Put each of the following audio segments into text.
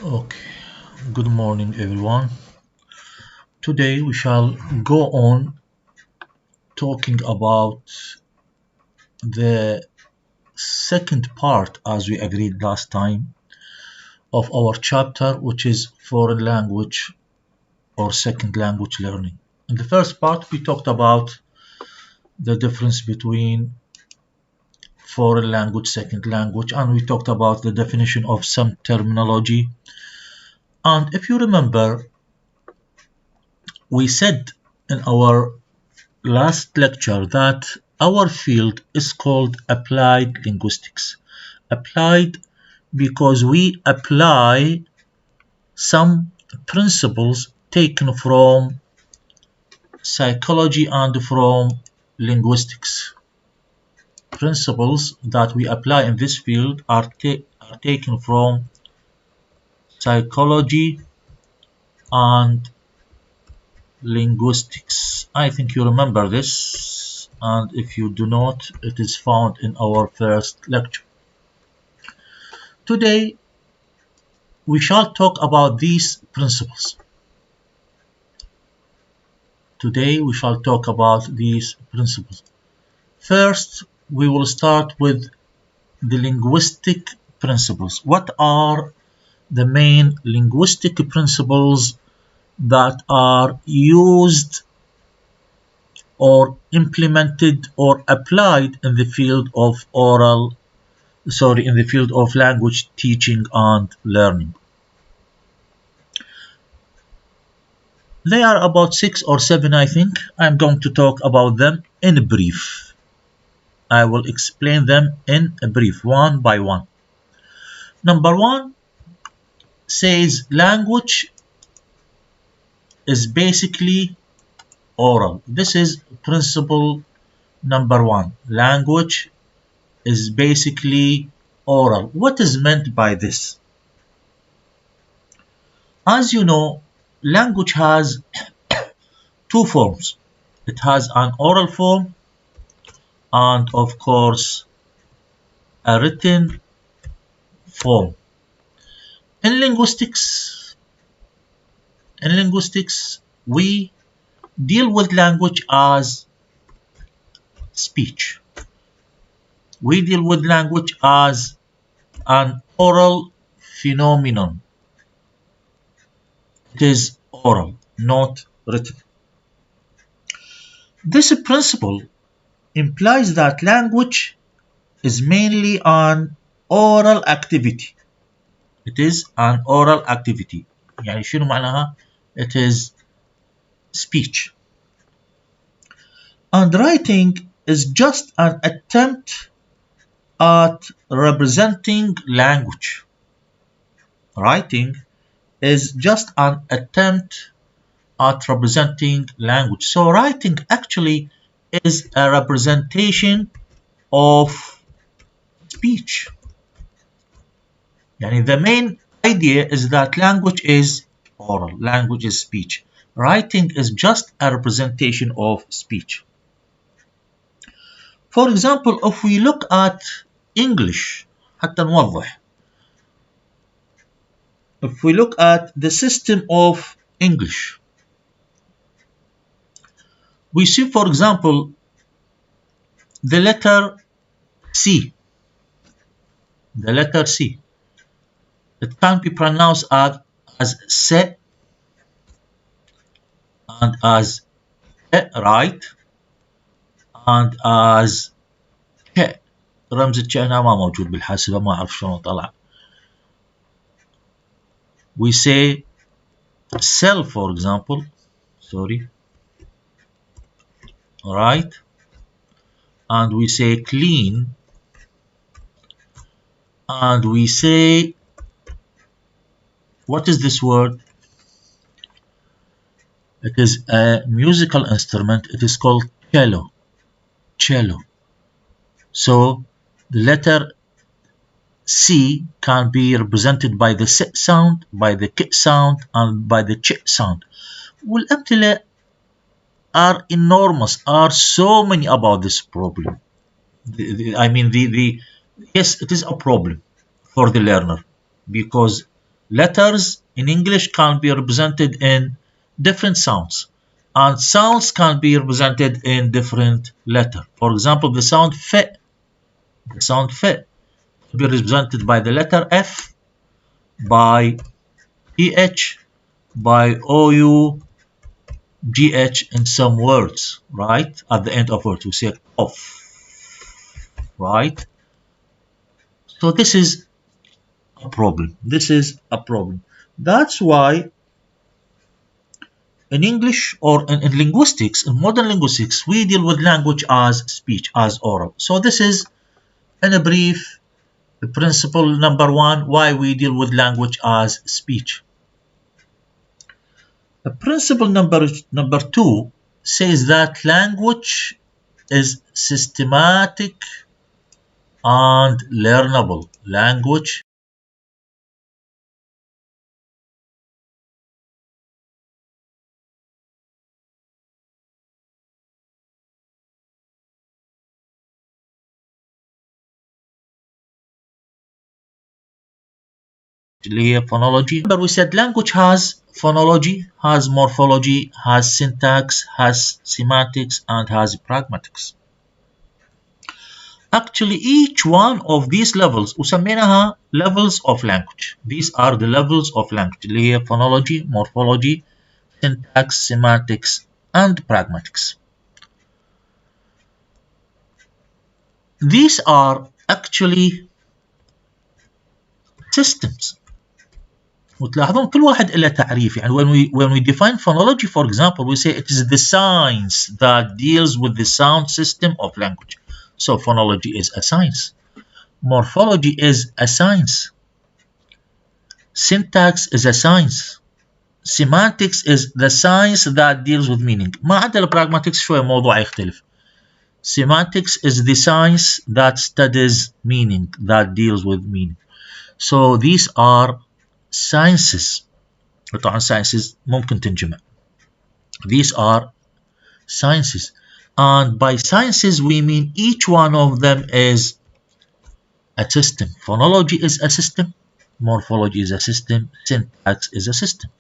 Okay, good morning everyone. Today we shall go on talking about the second part, as we agreed last time, of our chapter, which is foreign language or second language learning. In the first part, we talked about the difference between foreign language, second language, and we talked about the definition of some terminology. And if you remember, we said in our last lecture that our field is called applied linguistics. Applied because we apply some principles taken from psychology and from linguistics. Principles that we apply in this field are taken from psychology and linguistics. I think you remember this, and if you do not, it is found in our first lecture. Today, we shall talk about these principles. Today, we shall talk about these principles. First, we will start with the linguistic principles. What are the main linguistic principles that are used or implemented or applied in the field of in the field of language teaching and learning? They are about six or seven, I think. I'm going to talk about them in brief. I will explain them in brief, one by one. Number one says language is basically oral. This is principle number one. Language is basically oral. What is meant by this? As you know, language has two forms. It has an oral form and, of course, a written form. In linguistics, we deal with language as speech. We deal with language as an oral phenomenon. It is oral, not written. This principle implies that language is mainly an oral activity. It is an oral activity. يعني شنو معناها؟ It is speech. And writing is just an attempt at representing language. Writing is just an attempt at representing language. So writing actually is a representation of speech. Yani the main idea is that language is oral, language is speech. Writing is just a representation of speech. For example, if we look at English, حتى نوضح. If we look at the system of English, we see, for example, the letter C. The letter C. It can be pronounced as se and as right and as ك. رمز الك هنا ما موجود بالحاسبة، ما أعرف شلون طلع. We say cell, for example. Sorry. Right. And we say clean. And we say, what is this word? It is a musical instrument. It is called cello. Cello. So the letter C can be represented by the S sound, by the K sound, and by the Ch sound. والأمثلة are enormous, are so many about this problem. Yes, it is a problem for the learner because Letters in English can be represented in different sounds, and sounds can be represented in different letters. For example, the sound f be represented by the letter F, by PH, by OU, GH in some words, right? At the end of words, we say off, right? So this is a problem. This is a problem. That's why in English or in linguistics, in modern linguistics, we deal with language as speech, as oral. So this is, in a brief, principle number one, why we deal with language as speech. Principle number two says that language is systematic and learnable. Language اللي هي phonology. Remember we said language has phonology, has morphology, has syntax, has semantics, and has pragmatics. Actually, each one of these levels وسميناها levels of language. These are the levels of language اللي هي phonology, morphology, syntax, semantics, and pragmatics. These are actually systems. وتلاحظون كل واحد له تعريف. يعني when we define phonology, for example, we say it is the science that deals with the sound system of language. So phonology is a science. Morphology is a science. Syntax is a science. Semantics is the science that deals with meaning. ما عدا البراغماتكس شوية موضوع يختلف. Semantics is the science that studies meaning, that deals with meaning. So these are sciences. طبعا sciences ممكن تنجمع. These are sciences. And by sciences we mean each one of them is a system. Phonology is a system. Morphology is a system. Syntax is a system.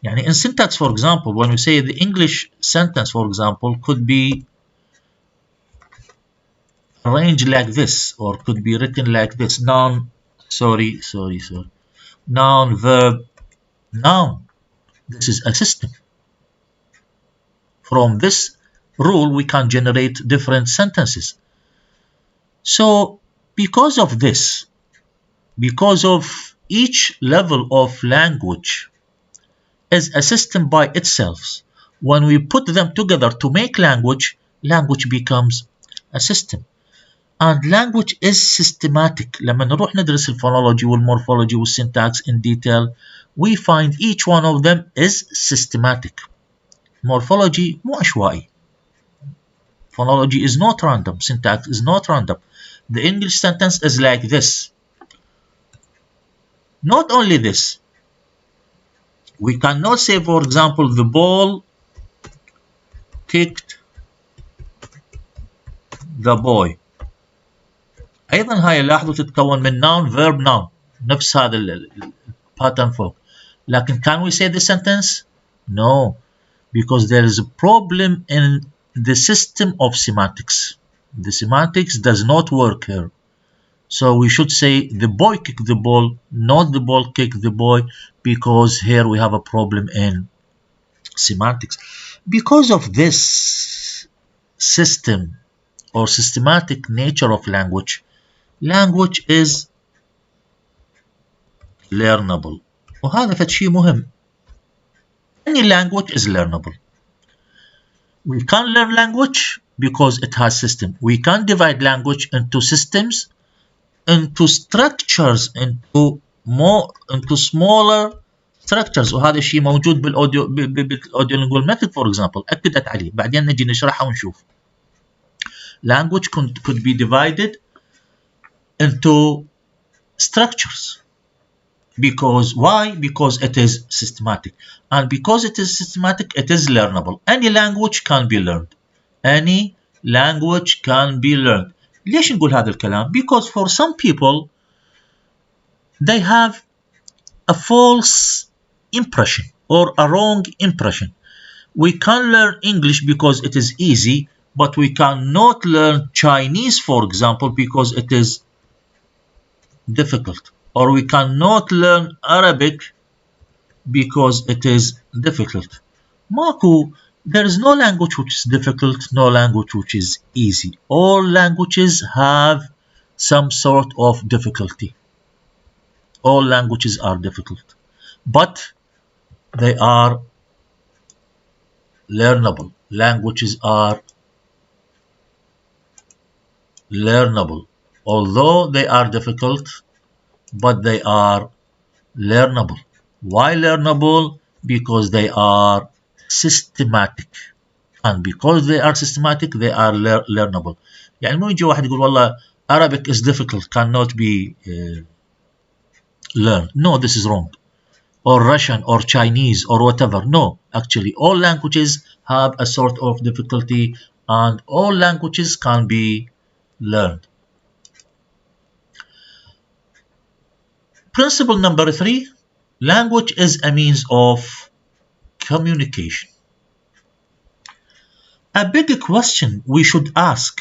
يعني in syntax, for example, when we say the English sentence, for example, could be arranged like this, or could be written like this. Noun, noun, verb, noun. This is a system. From this rule, we can generate different sentences. So, because of this, because of each level of language is a system by itself, when we put them together to make language, language becomes a system. And language is systematic. لما نروح ندرس الفونولوجي والمورفولوجي والسyntax in detail, we find each one of them is systematic. Morphology مو عشوائي. Phonology is not random. Syntax is not random. The English sentence is like this. Not only this, we cannot say, for example, the ball kicked the boy. ايضا هاي لاحظوا تتكون من noun verb noun نفس هذا الباترن فوق. لكن can we say the sentence? No, because there is a problem in the system of semantics. The semantics does not work here. So we should say the boy kicked the ball, not the ball kicked the boy, because here we have a problem in semantics. Because of this system or systematic nature of language, language is learnable. وهذا فد شيء مهم. Any language is learnable. We can learn language because it has system. We can divide language into systems, into structures, into smaller structures. وهذا الشيء موجود بالاوديو lingual method, for example. أكدت عليه. بعدين نجي نشرحه ونشوف. Language could be divided into structures. Because why? Because it is systematic. And because it is systematic, it is learnable. Any language can be learned. Any language can be learned. ليش نقول هذا الكلام? Because for some people they have a false impression or a wrong impression. We can learn English because it is easy, but we cannot learn Chinese, for example, because it is difficult. Or we cannot learn Arabic because it is difficult. Marco, there is no language which is difficult, no language which is easy. All languages have some sort of difficulty. All languages are difficult, but they are learnable. Languages are learnable. Although they are difficult, but they are learnable. Why learnable? Because they are systematic. And because they are systematic they are learnable. يعني مو يجي واحد يقول والله Arabic is difficult cannot be learned. No, this is wrong. Or Russian or Chinese or whatever. No, actually all languages have a sort of difficulty and all languages can be learned. Principle number 3, language is a means of communication. A big question we should ask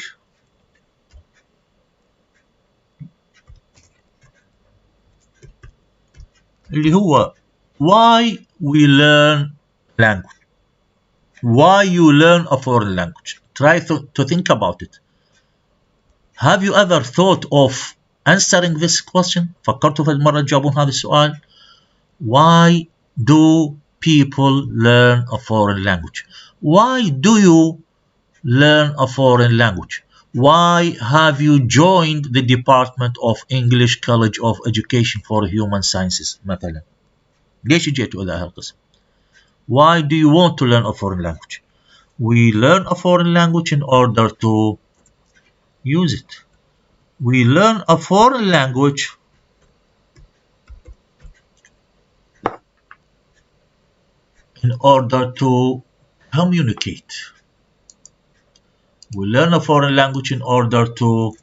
اللي هو why we learn language. Why you learn a foreign language. Try to think about it. Have you ever thought of answering this question? فكرتوا في المرة تجاوبون هذا السؤال؟ Why do people learn a foreign language? Why do you learn a foreign language? Why have you joined the Department of English College of Education for Human Sciences مثلا؟ ليش جيتوا إلى هالقسم؟ Why do you want to learn a foreign language? We learn a foreign language in order to use it. We learn a foreign language in order to communicate. We learn a foreign language in order to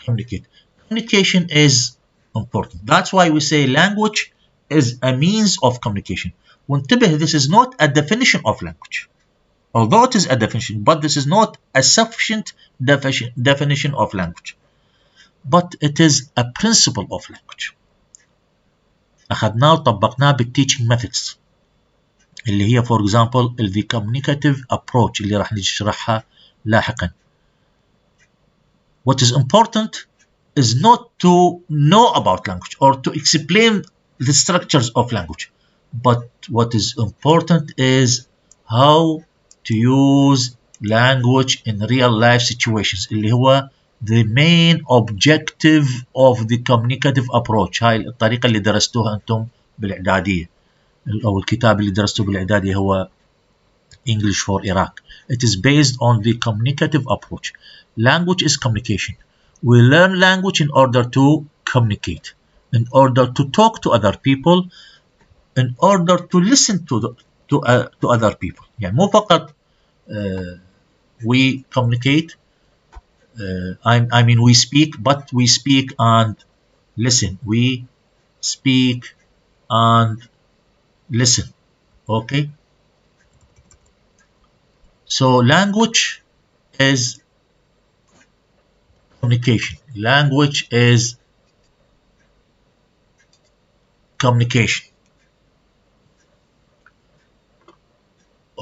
communicate. Communication is important. That's why we say language is a means of communication. وانتبه, this is not a definition of language. Although it is a definition, but this is not a sufficient definition of language. But it is a principle of language. أخذناه وطبقناه بالteaching methods اللي هي for example the communicative approach اللي راح نشرحها لاحقا. What is important is not to know about language or to explain the structures of language, but what is important is how to use language in real life situations اللي هو the main objective of the communicative approach. هاي الطريقة اللي درستوها أنتم بالإعدادية أو الكتاب اللي درستوه بالإعدادية هو English for Iraq. It is based on the communicative approach. Language is communication. We learn language in order to communicate, in order to talk to other people, in order to listen to other people. يعني مو فقط we communicate, I mean we speak, but we speak and listen. We speak and listen. Okay? So language is communication. Language is communication.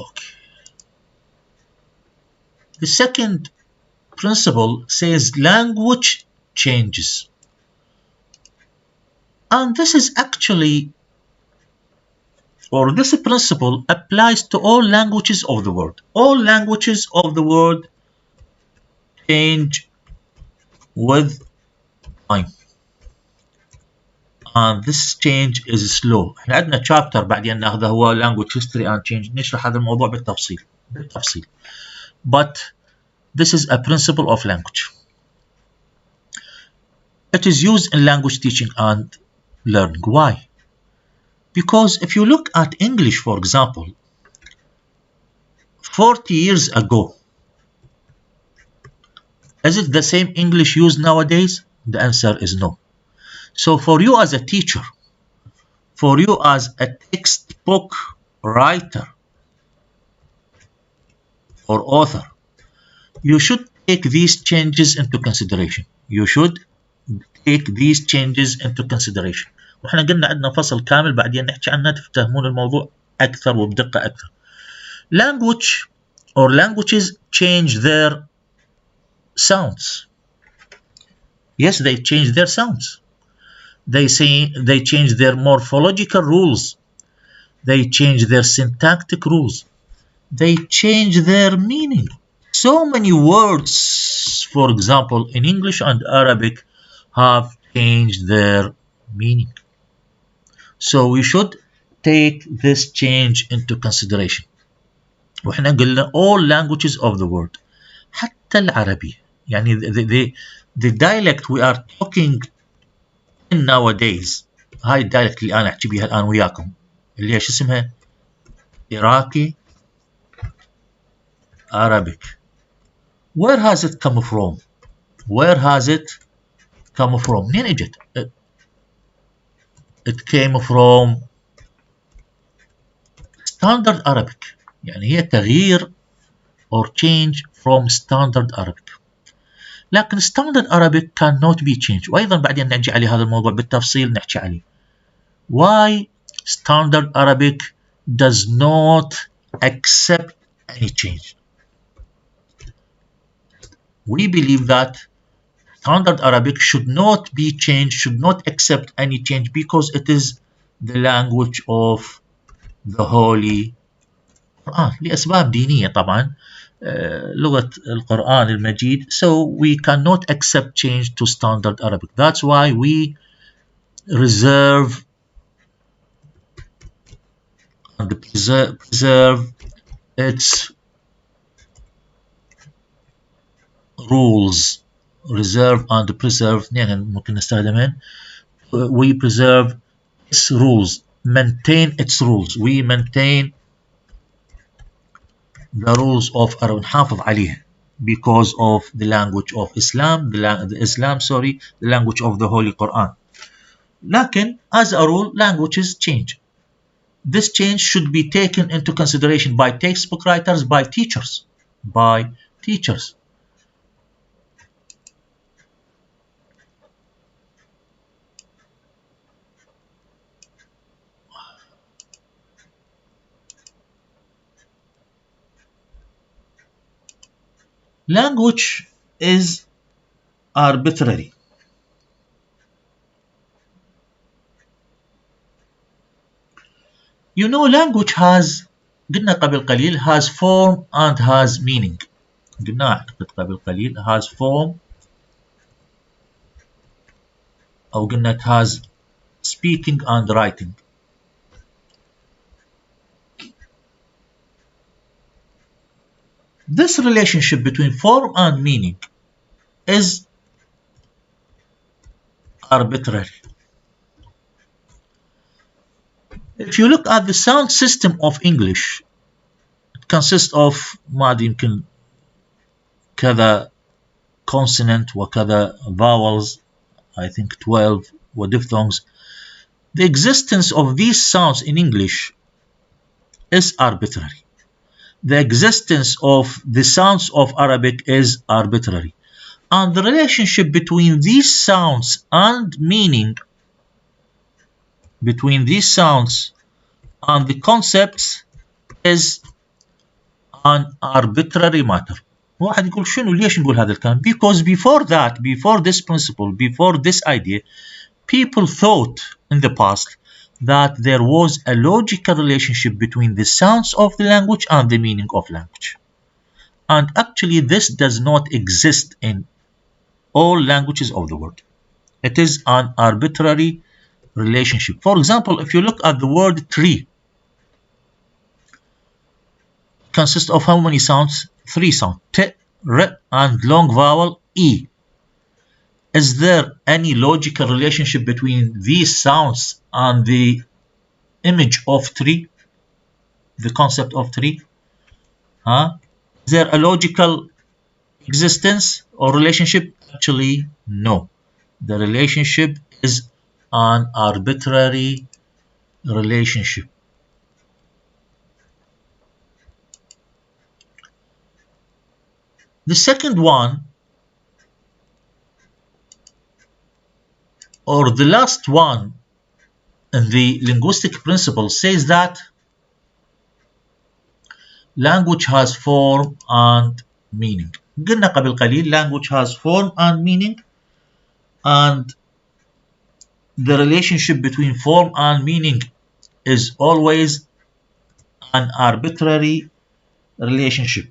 Okay. The second principle says language changes. And this is actually, or this principle applies to all languages of the world. All languages of the world change with time. And this change is slow. احنا عندنا chapter بعدين ناخذه هو language history and change. نشرح هذا الموضوع بالتفصيل. But this is a principle of language. It is used in language teaching and learning. Why? Because if you look at English, for example, 40 years ago, is it the same English used nowadays? The answer is no. So for you as a teacher, For you as a textbook writer or author, you should take these changes into consideration. You should take these changes into consideration. واحنا قلنا عندنا فصل كامل بعدين نحكي عنه تفهمون الموضوع اكثر وبدقه اكثر. Language or languages change their sounds. Yes, they change their sounds. They say they change their morphological rules. They change their syntactic rules. They change their meaning. So many words, for example, in English and Arabic, have changed their meaning. So we should take this change into consideration. وإحنا قلنا all languages of the world حتى العربي يعني the dialect we are talking in nowadays. هاي الدايلكت اللي أنا أحكي بيها الآن وياكم اللي هي شو اسمها Iraqi Arabic. Where has it come from? Where has it come from? منين اجت؟ It came from standard Arabic. يعني هي تغيير or change from standard Arabic. لكن standard Arabic cannot be changed. وأيضا بعدين نجي على هذا الموضوع بالتفصيل نحكي عليه. Why standard Arabic does not accept any change? We believe that standard Arabic should not be changed, should not accept any change because it is the language of the Holy Quran لأسباب دينية طبعا لغة القرآن المجيد. So we cannot accept change to standard Arabic. That's why we reserve and preserve its rules. Reserve and preserve ممكن نستخدمين. We preserve its rules, maintain its rules. We maintain the rules of Arabic نحافظ عليها because of the language of Islam, the language of the Holy Quran. لكن as a rule languages change. This change should be taken into consideration by textbook writers, by teachers. Language is arbitrary. You know, language has قلنا قبل قليل has form and has meaning. قلنا أعتقد قبل قليل has form أو قلنا it has speaking and writing. This relationship between form and meaning is arbitrary. If you look at the sound system of English, it consists of ما أدري يمكن كذا consonant وكذا vowels, I think 12 diphthongs. The existence of these sounds in English is arbitrary. The existence of the sounds of Arabic is arbitrary. And the relationship between these sounds and meaning, between these sounds and the concepts, is an arbitrary matter. واحد يقول شنو ليش نقول هذا الكلام؟ Because before that, before this principle, before this idea, people thought in the past that there was a logical relationship between the sounds of the language and the meaning of language. And actually this does not exist in all languages of the world. It is an arbitrary relationship. For example, if you look at the word tree, it consists of how many sounds? 3 sounds. T, R, and long vowel E. Is there any logical relationship between these sounds and the image of tree? The concept of tree? Is there a logical existence or relationship? Actually, no. The relationship is an arbitrary relationship. The second one, or the last one in the linguistic principle, says that language has form and meaning. قلنا قبل قليل language has form and meaning, and the relationship between form and meaning is always an arbitrary relationship.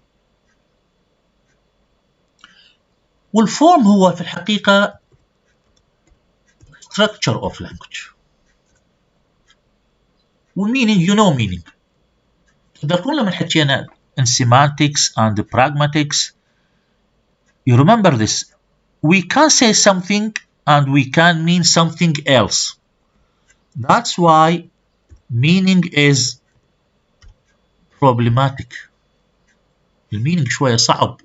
والform هو في الحقيقة structure of language. والmeaning meaning. تذكرون لما حكينا in semantics and pragmatics, you remember this. We can say something and we can mean something else. That's why meaning is problematic. The meaning شوية صعب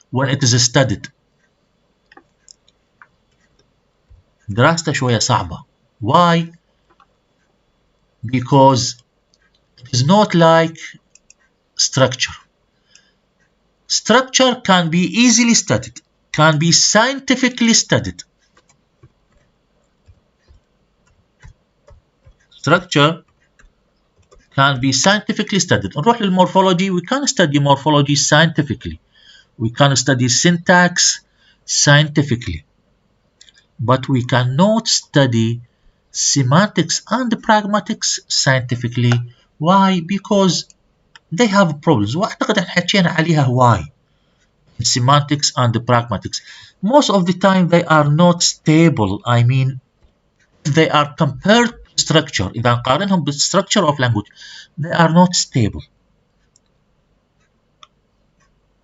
when it is studied. دراسته شوية صعبة. Why? Because it is not like structure. Structure can be easily studied, can be scientifically studied. Structure can be scientifically studied. نروح للمورفولوجي, we can study morphology scientifically. We can study syntax scientifically. But we cannot study semantics and pragmatics scientifically. Why? Because they have problems. واعتقد احنا حكينا عليها why. Semantics and pragmatics. Most of the time they are not stable. I mean, they are compared to structure. إذا نقارنهم بالstructure of language, they are not stable.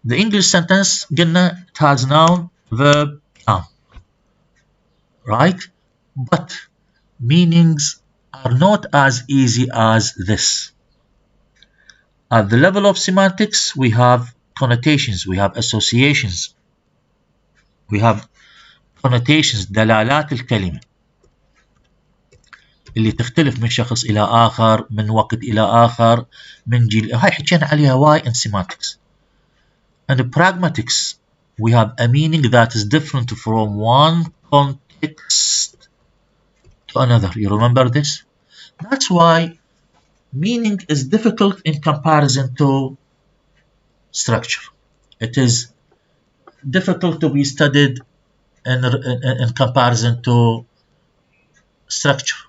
The English sentence قلنا it has noun, verb, noun. Right? But meanings are not as easy as this. At the level of semantics, we have connotations, we have associations, we have connotations, دلالات الكلمة اللي تختلف من شخص إلى آخر، من وقت إلى آخر، من جيل. هاي حكينا عليها why in semantics. And in pragmatics, we have a meaning that is different from one context to another. You remember this? That's why meaning is difficult in comparison to structure. It is difficult to be studied in comparison to structure.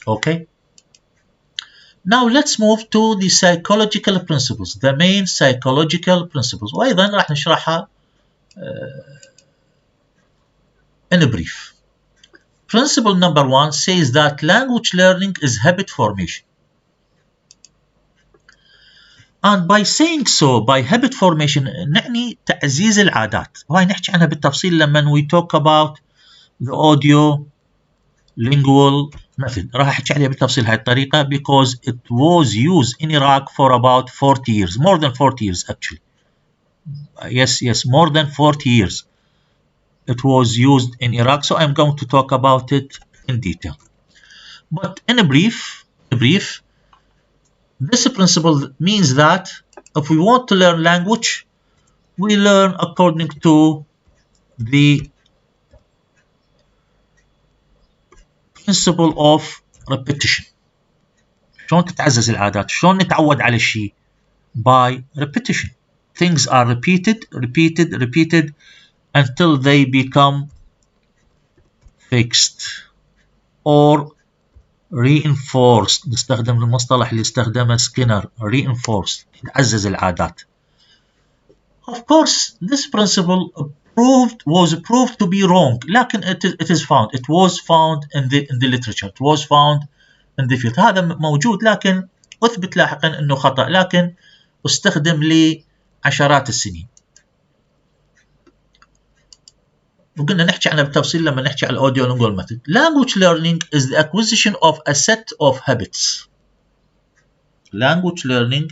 Okay? Now let's move to the psychological principles, the main psychological principles. وأيضا راح نشرحها in a brief. Principle number 1 says that language learning is habit formation. And by saying so, by habit formation, نعني تعزيز العادات. وهي نحكي عنها بالتفصيل لما we talk about the audio lingual method. راح احكي عليها بالتفصيل هاي الطريقة because it was used in Iraq for about 40 years, more than 40 years actually. Yes, more than 40 years. It was used in Iraq, so I'm going to talk about it in detail. But in a brief, this principle means that if we want to learn language, we learn according to the principle of repetition. شلون تتعزز العادات؟ شلون نتعود على الشيء؟ By repetition. Things are repeated until they become fixed or reinforced. نستخدم المصطلح اللي استخدمه سكينر, reinforced. تعزز العادات. Of course, this principle was proved to be wrong. لكن it was found in the literature. It was found in the field. هذا موجود لكن أثبت لاحقا أنه خطأ. لكن استخدم لعشرات السنين. وقلنا نحكي عنها بالتفصيل لما نحكي على الأوديو lingual method. Language learning is the acquisition of a set of habits. Language learning,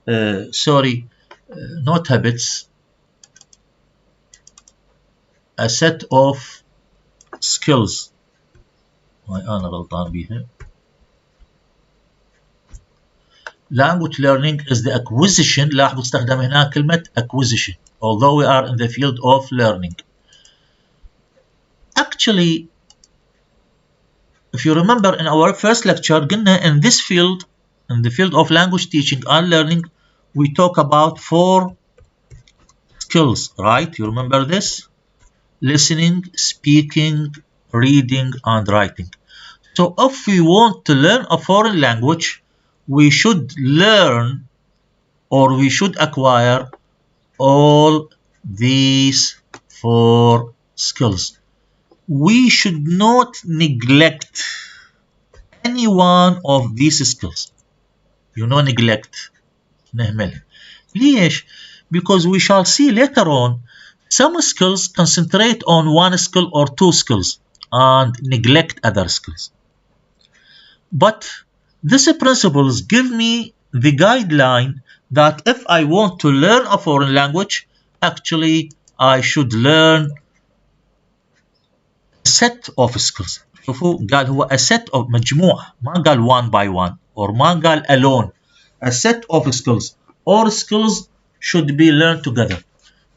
not habits, a set of skills. هاي أنا غلطان بيها. Language learning is the acquisition. لاحظوا استخدم هنا كلمة acquisition although we are in the field of learning. Actually, if you remember in our first lecture, قلنا in this field, in the field of language teaching and learning, we talk about 4 skills, right? You remember this? Listening, speaking, reading, and writing. So if we want to learn a foreign language, we should learn or we should acquire all these 4 skills. We should not neglect any one of these skills. You know, neglect. نهملها. ليش؟ Because we shall see later on some skills concentrate on one skill or 2 skills and neglect other skills. But these principles give me the guideline that if I want to learn a foreign language, actually I should learn a set of skills. شوفوا قال هو a set of مجموعة ما قال one by one or ما قال alone. A set of skills. All skills should be learned together.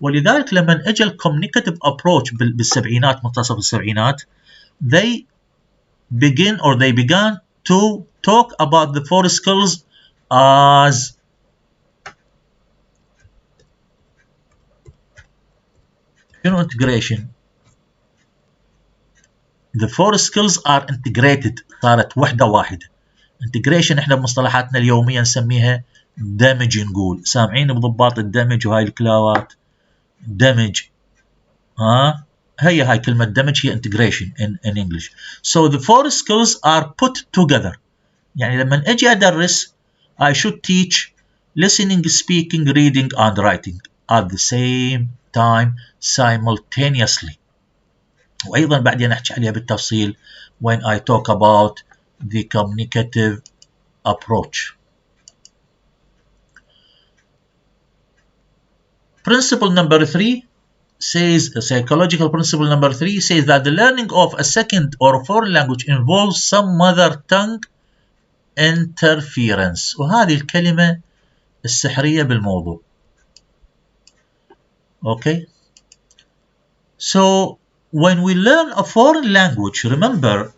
ولذلك لما اجى communicative approach بالسبعينات منتصف السبعينات they began to talk about the 4 skills as integration. The 4 skills are integrated. صارت وحدة واحدة. integration احنا بمصطلحاتنا اليومية نسميها دمج. نقول سامعين بضباط الدمج وهاي الكلاوات دمج. هاي كلمة دمج هي integration in English. So the 4 skills are put together. يعني لما اجي ادرس I should teach listening, speaking, reading and writing at the same time simultaneously. وأيضا بعدين أحكي عليها بالتفصيل when I talk about the communicative approach. Principle number 3 says, psychological principle number 3 says that the learning of a second or foreign language involves some mother tongue interference. وهذه الكلمة السحرية بالموضوع. Okay. So when we learn a foreign language, remember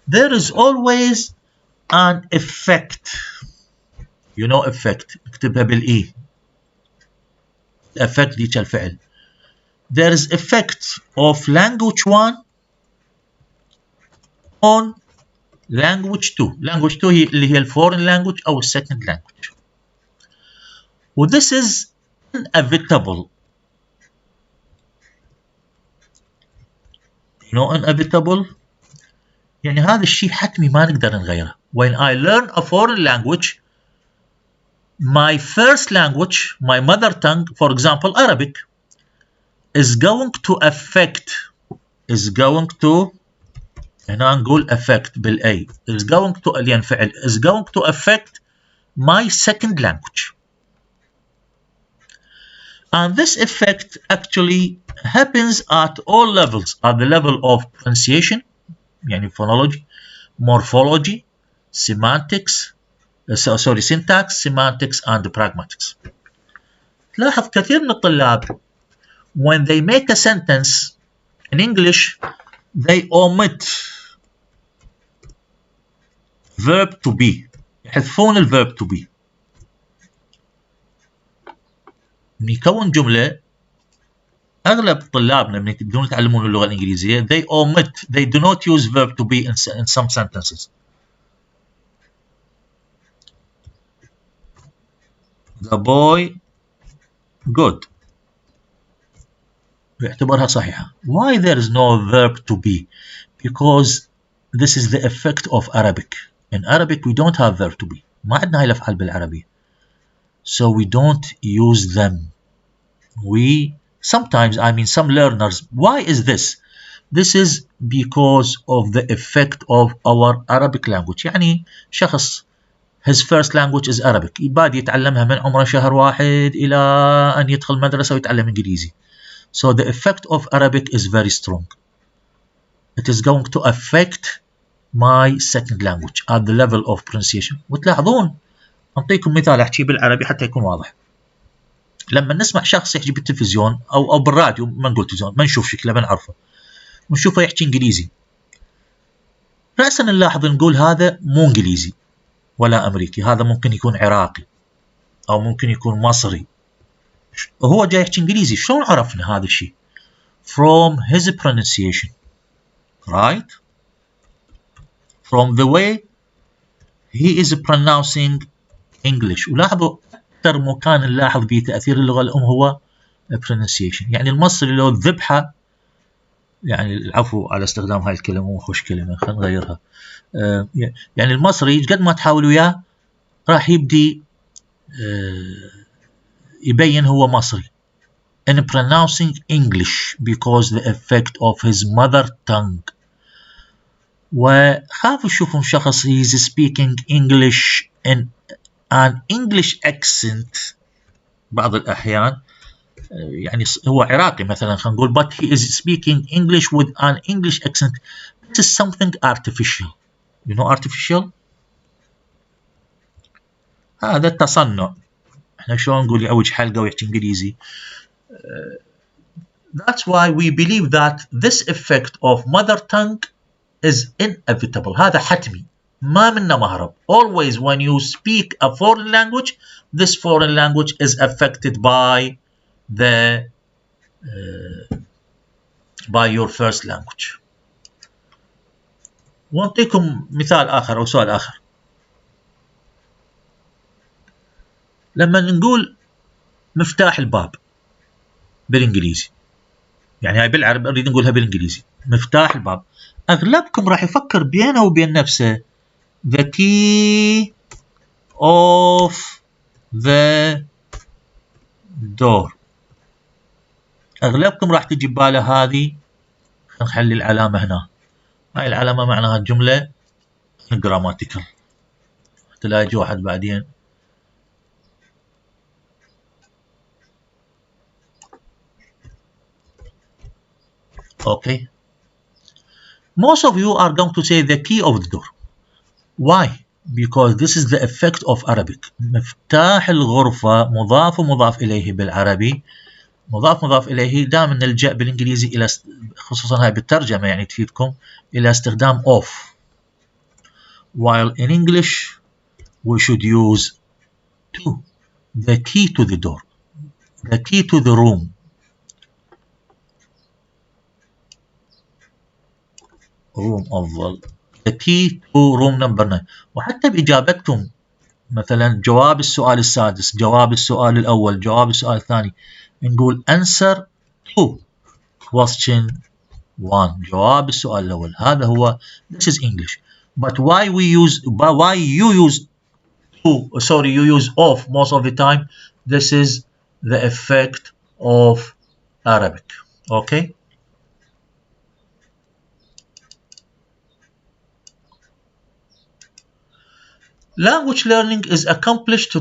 there is always an effect. You know effect. اكتبها بالإي. Effect ديك الفعل. There is effect of language 1 on language 2. Language 2 اللي هي foreign language أو second language. This is inevitable. You know inevitable يعني هذا الشيء حتمي ما نقدر نغيره. When I learn a foreign language, my first language, my mother tongue, for example Arabic, is going to affect, هنا نقول affect بالA, is going to ينفعل, is going to affect my second language. And this effect actually happens at all levels, at the level of pronunciation, يعني phonology, morphology, semantics, syntax, semantics and pragmatics. تلاحظ كثير من الطلاب when they make a sentence in English they omit verb to be. يحذفون الverb to be. من يكون جملة أغلب طلابنا من يبدون يتعلمون اللغة الإنجليزية they do not use verb to be in some sentences. The boy good. يعتبرها صحيحة. Why there is no verb to be? Because this is the effect of Arabic. In Arabic we don't have verb to be. ما عندنا هاي الأفعال بالعربية. So we don't use them. Some learners, why is this? This is because of the effect of our Arabic language. يعني شخص his first language is Arabic. يبادي يتعلمها من عمره شهر واحد إلى أن يدخل مدرسة ويتعلم إنجليزي. So the effect of Arabic is very strong. It is going to affect my second language at the level of pronunciation. وتلاحظون أعطيكم مثال أحكي بالعربي حتى يكون واضح. لما نسمع شخص يحكي بالتلفزيون أو بالراديو، ما نقول تلفزيون، ما نشوف شكله ما نعرفه، ونشوفه يحكي إنجليزي، رأسا نلاحظ نقول هذا مو إنجليزي ولا أمريكي، هذا ممكن يكون عراقي أو ممكن يكون مصري. هو جاي يحكي إنجليزي، شلون عرفنا هذا الشيء؟ From his pronunciation, right? From the way he is pronouncing English. ولاحظوا أكثر مكان نلاحظ به تأثير اللغة الأم هو pronunciation. يعني المصري لو الذبحة، يعني العفو على استخدام هاي الكلمة، مو خوش كلمة، خلينا نغيرها. يعني المصري قد ما تحاول وياه راح يبدي يبين هو مصري in pronouncing English because the effect of his mother tongue. وخافوا تشوفون شخص he is speaking English in an English accent بعض الأحيان، يعني هو عراقي مثلا، خلينا نقول but he is speaking English with an English accent. This is something artificial. You know artificial؟ هذا التصنع. احنا شلون نقول يعوج حلقة ويحكي إنجليزي. That's why we believe that this effect of mother tongue is inevitable. هذا حتمي، ما منه مهرب. Always when you speak a foreign language, this foreign language is affected by your first language. وأعطيكم مثال آخر أو سؤال آخر. لما نقول مفتاح الباب بالإنجليزي، يعني هاي بالعربي أريد نقولها بالإنجليزي، مفتاح الباب، أغلبكم راح يفكر بينه وبين نفسه the key of the door. أغلبكم راح تجي بباله هذه، نخلي العلامة هنا، هاي العلامة معناها الجملة grammatical، حتى لا يجي واحد بعدين okay. Most of you are going to say the key of the door. Why? Because this is the effect of Arabic. مفتاح الغرفة مضاف ومضاف إليه بالعربي، مضاف إليه دائما نلجأ بالإنجليزي إلى، خصوصا هاي بالترجمة يعني تفيدكم، إلى استخدام of. While in English we should use to. The key to the door, the key to the room. room أفضل. the key to room number 9. وحتى بإجابتكم مثلا جواب السؤال السادس، جواب السؤال الأول، جواب السؤال الثاني، نقول answer to question 1. جواب السؤال الأول، هذا هو this is English. But why you use to, sorry, you use of most of the time? This is the effect of Arabic. Okay. Language learning is accomplished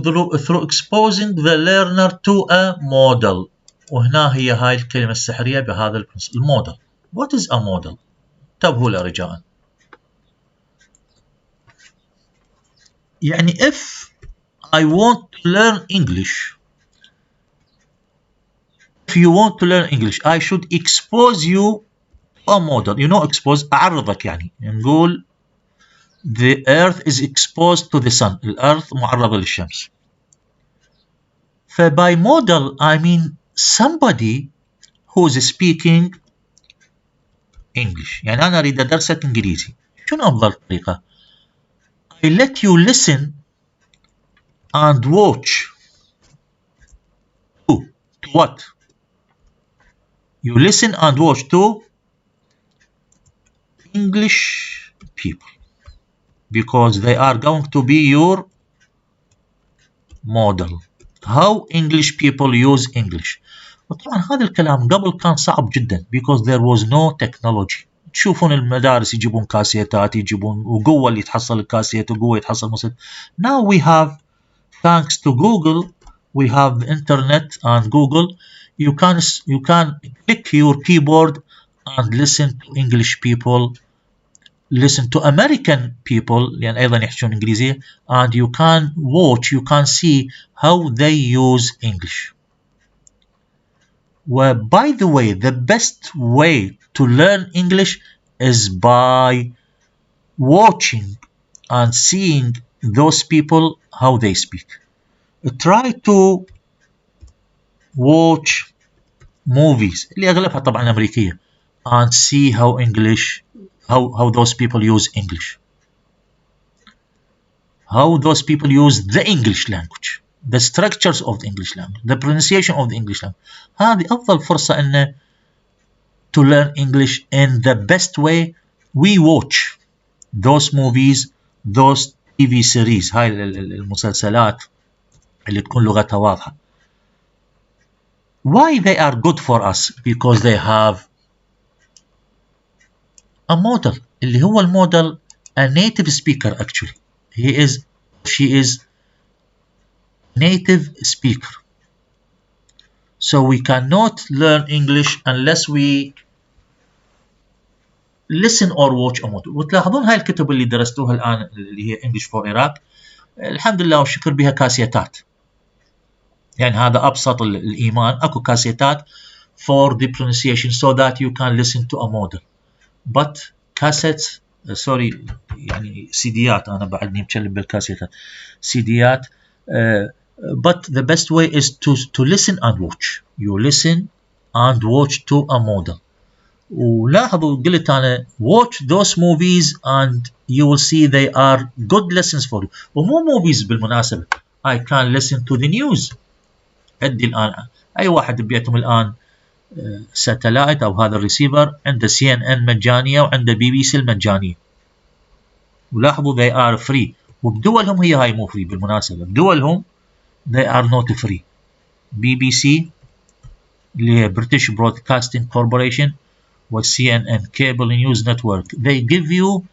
through exposing the learner to a model. وهنا هي هاي الكلمة السحرية بهذا الموديل. What is a model؟ انتبهوا له رجاء. يعني if I want to learn English, if you want to learn English, I should expose you to a model. You know expose، أعرضك، يعني نقول the earth is exposed to the sun. الأرض معرضة للشمس. فby model I mean somebody who is speaking English. يعني أنا أريد أدرسك إنجليزي، شنو أفضل طريقة؟ I let you listen and watch. To what? You listen and watch to English people, because they are going to be your model. How English people use English. وطبعا هذا الكلام قبل كان صعب جدا because there was no technology. تشوفون المدارس يجيبون كاسيتات، يجيبون وقوة اللي تحصل الكاسيت وقوة يتحصل مصر. Now we have, thanks to Google, we have the internet and Google. You can click your keyboard and listen to English people listen to American people لأن أيضا يحكون إنجليزية, and you can watch, you can see how they use English. Well, by the way, the best way to learn English is by watching and seeing those people how they speak. Try to watch movies اللي أغلبها طبعا أمريكية and see how English, how those people use English, how those people use the English language, the structures of the English language, the pronunciation of the English language. هذه أفضل فرصة إنه to learn English in the best way. We watch those movies, those TV series, هاي المسلسلات اللي تكون لغتها واضحة. Why they are good for us? Because they have a model اللي هو المودel a native speaker actually. She is native speaker. So we cannot learn English unless we listen or watch a model. وتلاحظون هاي الكتب اللي درستوها الآن اللي هي English for Iraq الحمد لله والشكر بها كاسيتات. يعني هذا أبسط الإيمان. أكو كاسيتات for the pronunciation so that you can listen to a model. But cassettes sorry يعني سيديات, أنا بعدني مكلم بالكاسيتات سيديات. But the best way is to listen and watch. You listen and watch to a model. ولاحظوا قلت أنا watch those movies and you will see they are good lessons for you. ومو movies بالمناسبة. I can listen to the news. عندي الآن أي واحد ببيتهم الآن ساتلايت أو هذا الريسيفر عنده CNN مجانية وعنده BBC المجانية. ولاحظوا they are free. وبدولهم هي هاي مو free بالمناسبة. بدولهم they are not free. BBC اللي هي British Broadcasting Corporation و CNN Cable News Network, they give you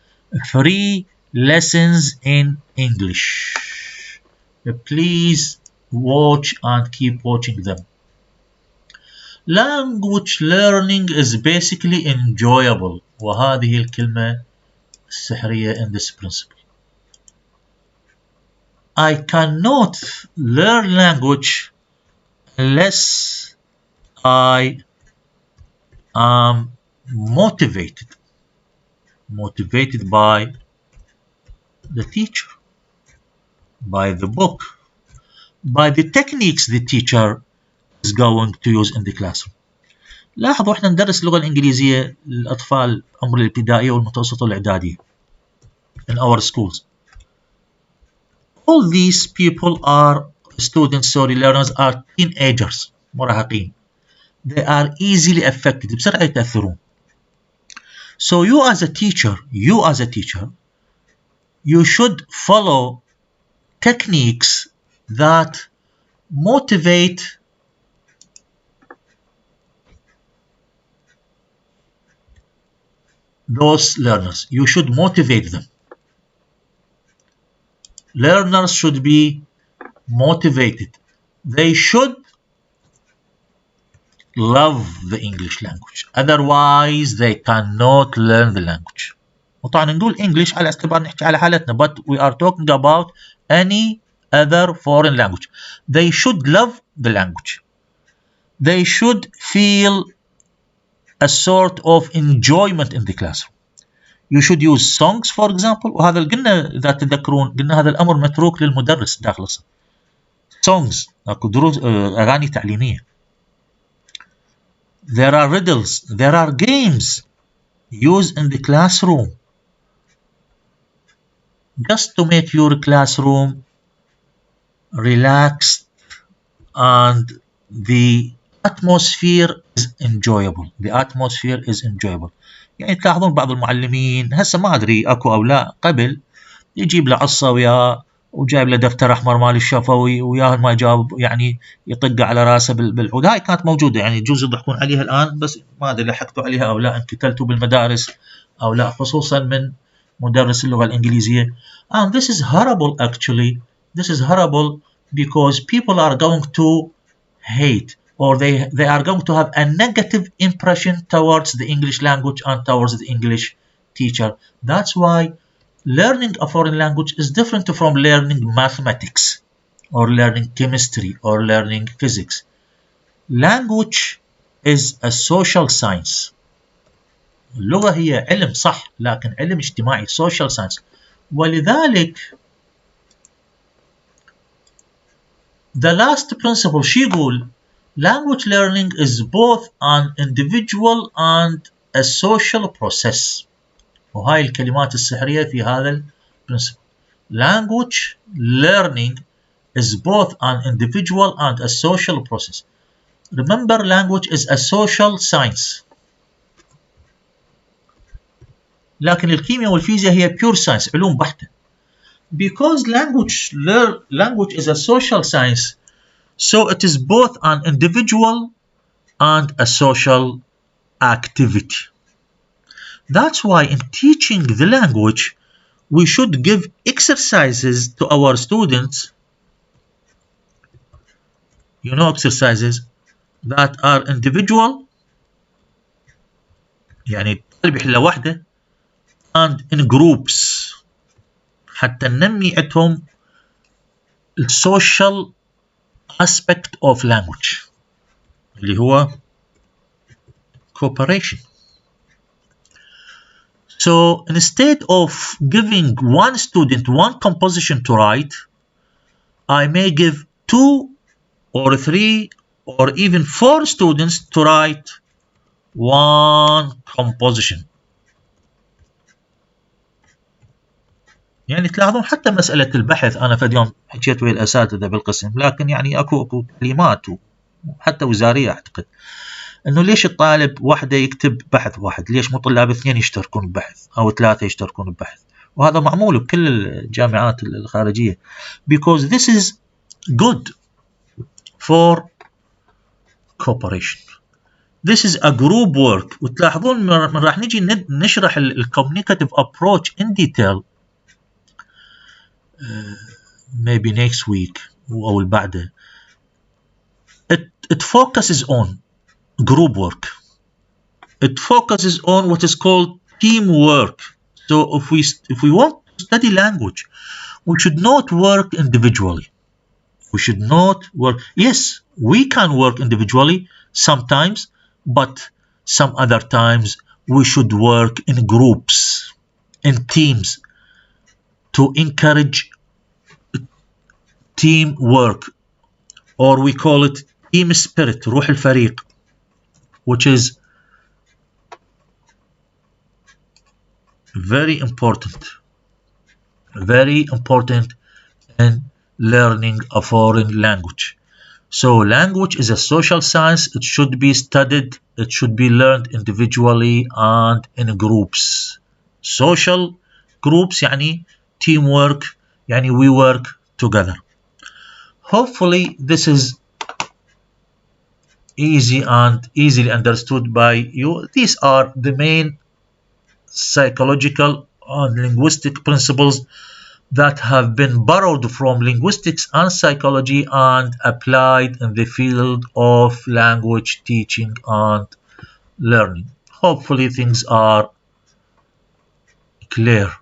free lessons in English. Please watch and keep watching them. Language learning is basically enjoyable. وهذه الكلمة السحرية in this principle. I cannot learn language unless I am motivated by the teacher, by the book, by the techniques the teacher is going to use in the classroom. لاحظوا احنا ندرس اللغة الإنجليزية للأطفال عمر الابتدائية والمتوسطة والإعدادية in our schools. All these people are students, learners are teenagers, مراهقين. They are easily affected, بسرعة يتأثرون. So you as a teacher, you should follow techniques that motivate those learners. You should motivate them. Learners should be motivated. They should love the English language. Otherwise, they cannot learn the language. وطبعا نقول English على اعتبار نحكي على حالتنا, but we are talking about any other foreign language. They should love the language. They should feel a sort of enjoyment in the classroom. You should use songs for example. وهذا قلنا إذا تذكرون قلنا هذا الأمر متروك للمدرس داخل الصف. Songs أكو دروس أغاني تعليمية. There are riddles, there are games used in the classroom just to make your classroom relaxed and the atmosphere is enjoyable. يعني تلاحظون بعض المعلمين هسه ما أدري أكو أو لا, قبل يجيب له عصا وياه وجايب له دفتر أحمر مال الشفوي وياه ما يجاوب يعني يطق على راسه بالعود. هاي كانت موجودة يعني يجوز يضحكون عليها الآن, بس ما أدري لحقتوا عليها أو لا, انقتلتوا بالمدارس أو لا, خصوصا من مدرس اللغة الإنجليزية. And this is horrible actually. This is horrible because people are going to hate or they are going to have a negative impression towards the English language and towards the English teacher. That's why learning a foreign language is different from learning mathematics or learning chemistry or learning physics. Language is a social science. اللغة هي علم صح، لكن علم اجتماعي social science. ولذلك the last principle شي يقول language learning is both an individual and a social process. وهاي الكلمات السحرية في هذا البرنسبل. Language learning is both an individual and a social process. Remember, language is a social science. لكن الكيمياء والفيزياء هي pure science، علوم بحتة. Because language is a social science, so it is both an individual and a social activity. That's why in teaching the language, we should give exercises to our students. You know, exercises that are individual، يعني الطالب يحلها وحده، and in groups حتى ننمي عندهم السوشيال aspect of language اللي هو cooperation. So instead of giving one student one composition to write, I may give 2 or 3 or even 4 students to write one composition. يعني تلاحظون حتى مسألة البحث، أنا في اليوم حكيت ويا الأساتذة بالقسم، لكن يعني أكو كلمات وحتى وزارية أعتقد إنه ليش الطالب وحده يكتب بحث واحد، ليش مو طلاب 2 يشتركون ببحث أو 3 يشتركون ببحث، وهذا معمول بكل الجامعات الخارجية. Because this is good for cooperation. This is a group work. وتلاحظون من راح نجي نشرح الcommunicative approach in detail maybe next week أو اللي بعده. It focuses on group work. It focuses on what is called teamwork. So if we want to study language, we should not work individually. We should not work. Yes, we can work individually sometimes, but some other times we should work in groups, in teams, to encourage teamwork, or we call it team spirit, روح الفريق, which is very important in learning a foreign language. So language is a social science. It should be studied, it should be learned individually and in groups. Social groups يعني teamwork، يعني we work together. Hopefully this is easy and easily understood by you. These are the main psychological and linguistic principles that have been borrowed from linguistics and psychology and applied in the field of language teaching and learning. Hopefully things are clear.